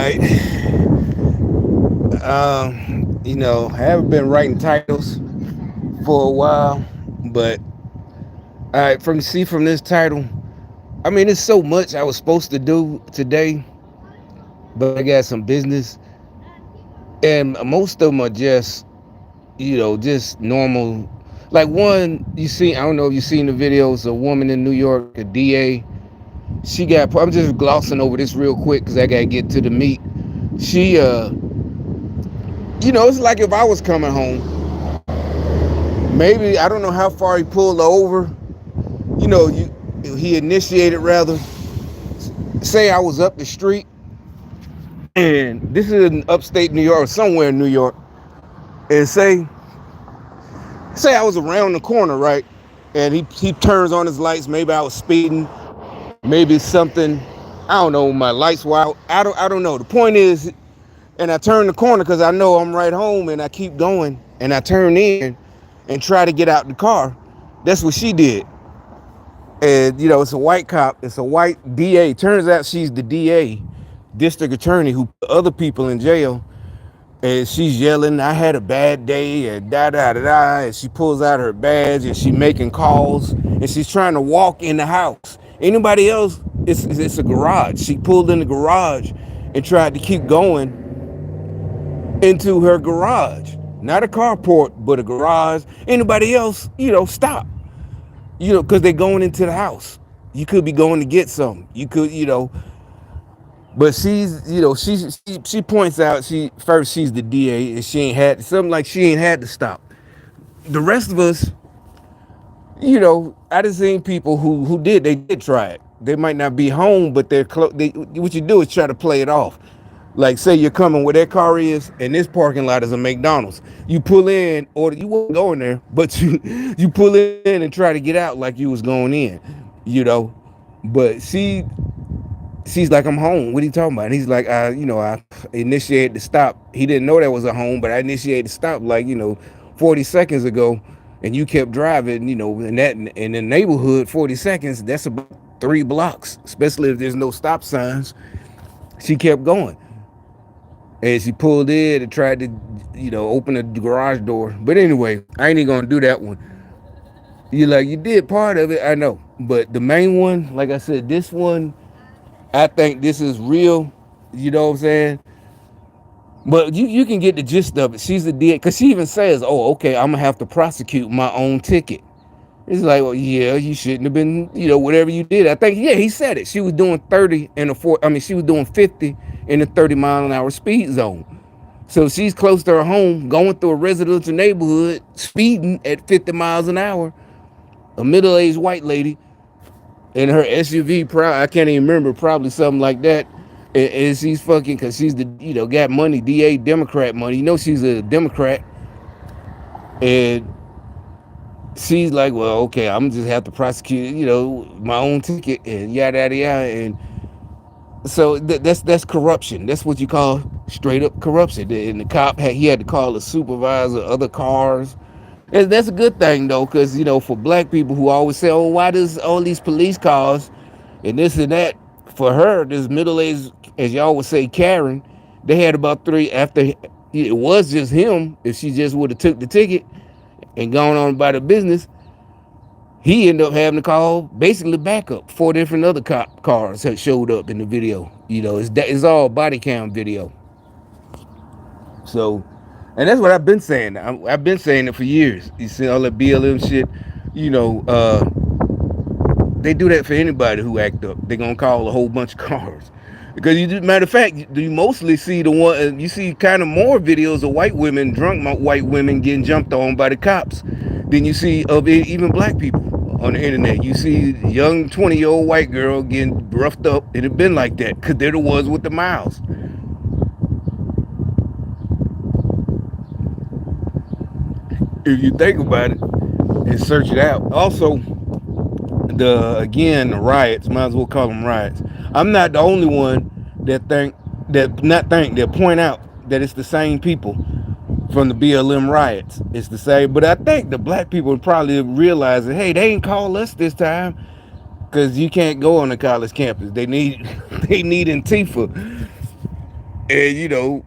right. I haven't been writing titles for a while, but all right, from this title, I mean, it's so much I was supposed to do today, but I got some business, and most of them are just normal. Like one, I don't know if you seen the videos. A woman in New York, a DA. She got. I'm just glossing over this real quick because I gotta get to the meat. She, it's like if I was coming home. Maybe I don't know how far he pulled her over. He initiated rather. Say I was up the street, and this is in upstate New York, or somewhere in New York, and say I was around the corner, right? And he turns on his lights. Maybe I was speeding. Maybe something. I don't know. My lights were out. I don't know. The point is, and I turn the corner because I know I'm right home, and I keep going, and I turn in and try to get out the car. That's what she did. And it's a white cop. It's a white DA. Turns out she's the DA, district attorney, who put other people in jail. And she's yelling, "I had a bad day," and da da da da. And she pulls out her badge and she making calls, and she's trying to walk in the house. Anybody else? It's a garage. She pulled in the garage and tried to keep going into her garage, not a carport, but a garage. Anybody else? Stop. Because they're going into the house. You could be going to get something. You could. But she points out she's the DA and she ain't had something like she ain't had to stop. The rest of us, I just seen people who did try it. They might not be home, but they're close. What you do is try to play it off. Like say you're coming where that car is, and this parking lot is a McDonald's. You pull in, or you wasn't going there, but you pull in and try to get out like you was going in, you know. But she's like, "I'm home. What are you talking about?" And he's like, I initiated the stop. He didn't know that was a home, but I initiated the stop 40 seconds ago, and you kept driving, in the neighborhood, 40 seconds, that's about 3 blocks, especially if there's no stop signs. She kept going. And she pulled in and tried to, open the garage door. But anyway, I ain't even gonna do that one. You did part of it, I know. But the main one, like I said, this one, I think this is real. You know what I'm saying? But you can get the gist of it. She's a DA, because she even says, "Oh, okay, I'm gonna have to prosecute my own ticket." It's like, well, yeah, you shouldn't have been, whatever you did. I think, yeah, he said it. She was doing 30 in a four. I mean, she was doing 50 in a 30-mile-an-hour speed zone. So she's close to her home, going through a residential neighborhood, speeding at 50 miles an hour. A middle-aged white lady in her SUV, I can't even remember, probably something like that. And she's fucking, because she's the, got money, DA, Democrat money. She's a Democrat. And she's like, well, okay, I'm just have to prosecute, my own ticket and yada yada yada. And so that's corruption. That's what you call straight up corruption. And the cop he had to call a supervisor, other cars. And that's a good thing though, because for black people who always say, oh, why does all these police cars and this and that? For her, this middle-aged, as y'all would say, Karen, they had about 3 after it was just him. If she just would have took the ticket and gone on about her business, he ended up having to call basically backup. 4 different other cop cars had showed up in the video. It's all body cam video. So, and that's what I've been saying. I've been saying it for years. You see all that BLM shit. You know, they do that for anybody who act up. They're gonna call a whole bunch of cars. Because matter of fact, you mostly see you see kind of more videos of white women, drunk white women getting jumped on by the cops than you see of even black people on the internet. You see young 20-year-old white girl getting roughed up. It had been like that because they're the ones with the miles. If you think about it and search it out. Also, the riots, might as well call them riots. I'm not the only one that point out that it's the same people from the BLM riots. It's the same, but I think the black people would probably realize that, hey, they ain't call us this time because you can't go on the college campus. They need Antifa. And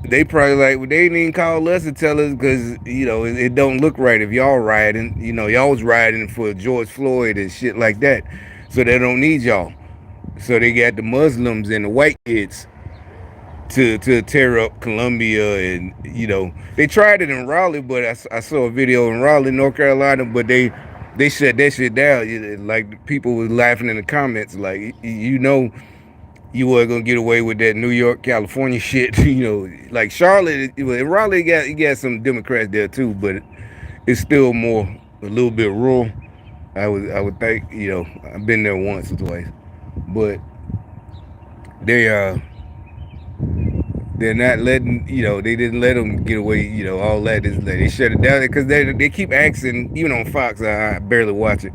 they probably like, well, they didn't even call us and tell us because it don't look right if y'all riding. Y'all was riding for George Floyd and shit like that, so they don't need y'all. So they got the Muslims and the white kids to tear up Columbia, and they tried it in Raleigh, but I saw a video in Raleigh, North Carolina, but they shut that shit down. Like people was laughing in the comments, like you weren't gonna get away with that New York, California shit. Like Charlotte, Raleigh got some Democrats there too, but it's still more a little bit rural. I would think. I've been there once or twice, but they they're not letting they didn't let them get away. All that is they shut it down because they keep asking. Even on Fox, I barely watch it.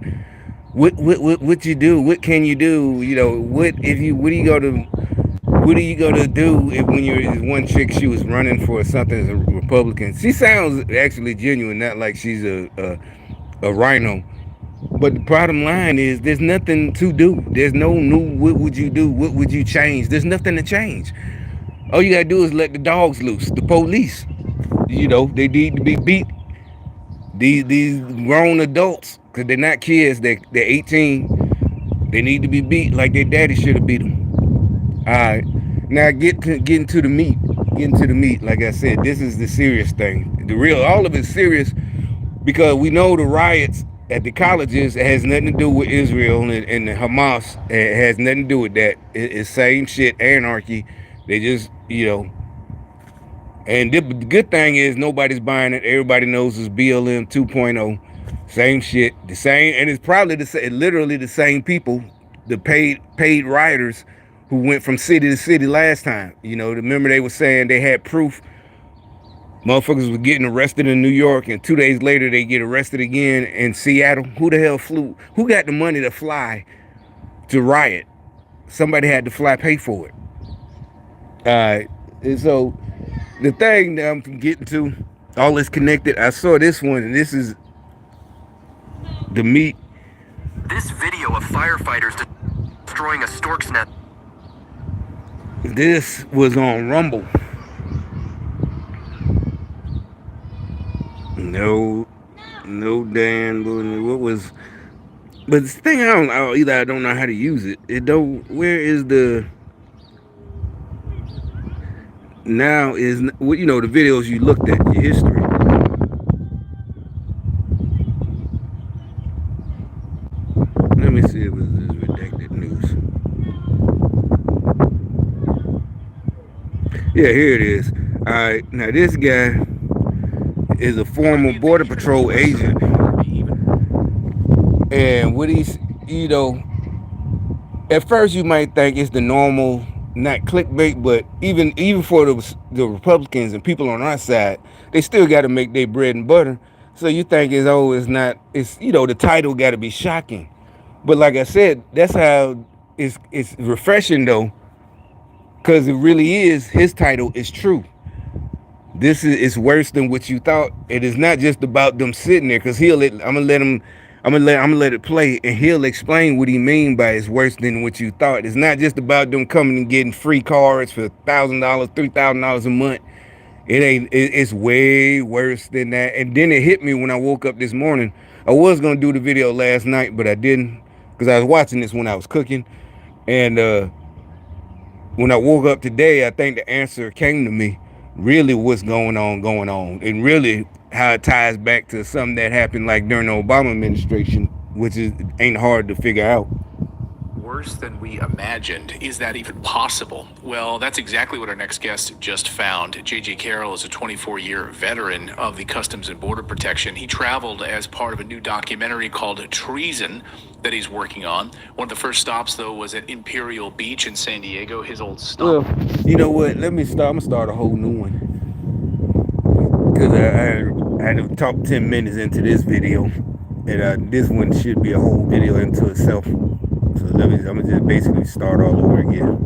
What you do? What can you do? What do you go to? What are you gonna do if when you're one chick she was running for something as a Republican? She sounds actually genuine, not like she's a rhino. But the bottom line is there's nothing to do. There's no new what would you do? What would you change? There's nothing to change. All you gotta do is let the dogs loose, the police. They need to be beat. These grown adults, because they're not kids, they're 18. They need to be beat like their daddy should have beat them. All right. Now getting to the meat. Getting to the meat. Like I said, this is the serious thing. All of it's serious because we know the riots at the colleges has nothing to do with Israel and the Hamas. It has nothing to do with that. It's same shit, anarchy. They just, and the good thing is nobody's buying it. Everybody knows it's BLM 2.0. Same shit, the same, and it's probably literally the same people, the paid rioters who went from city to city last time. Remember they were saying they had proof. Motherfuckers were getting arrested in New York, and 2 days later they get arrested again in Seattle. Who the hell flew? Who got the money to fly to riot? Somebody had to fly, pay for it. And so the thing that I'm getting to, all is connected. I saw this one, and this is the meat. This video of firefighters destroying a stork's nest. This was on Rumble. No damn. What was? But the thing I don't know how to use it. It don't. Where is the? Now is the videos you looked at, your history. Let me see if it's this redacted news. Yeah, here it is. All right, now this guy is a former Border Patrol agent, and what he's, at first you might think it's the normal, not clickbait, but even for the Republicans and people on our side, they still got to make their bread and butter. So you think it's not, the title got to be shocking, but like I said, that's how it's refreshing though, because it really is. His title is true. This is worse than what you thought. It is not just about them sitting there, because I'm gonna let it play, and he'll explain what he mean by it's worse than what you thought. It's not just about them coming and getting free cards for $1,000, $3,000 a month. It's way worse than that. And then it hit me when I woke up this morning. I was gonna do the video last night, but I didn't, because I was watching this when I was cooking. And when I woke up today, I think the answer came to me. Really what's going on, and really how it ties back to something that happened like during the Obama administration, which ain't hard to figure out. Worse than we imagined. Is that even possible? Well, that's exactly what our next guest just found. J.J. Carroll is a 24-year veteran of the Customs and Border Protection. He traveled as part of a new documentary called Treason that he's working on. One of the first stops, though, was at Imperial Beach in San Diego, his old stop. Well, you know what? I'm gonna start a whole new one, because I had to talk 10 minutes into this video, and this one should be a whole video into itself. So I'm gonna just basically start all over again.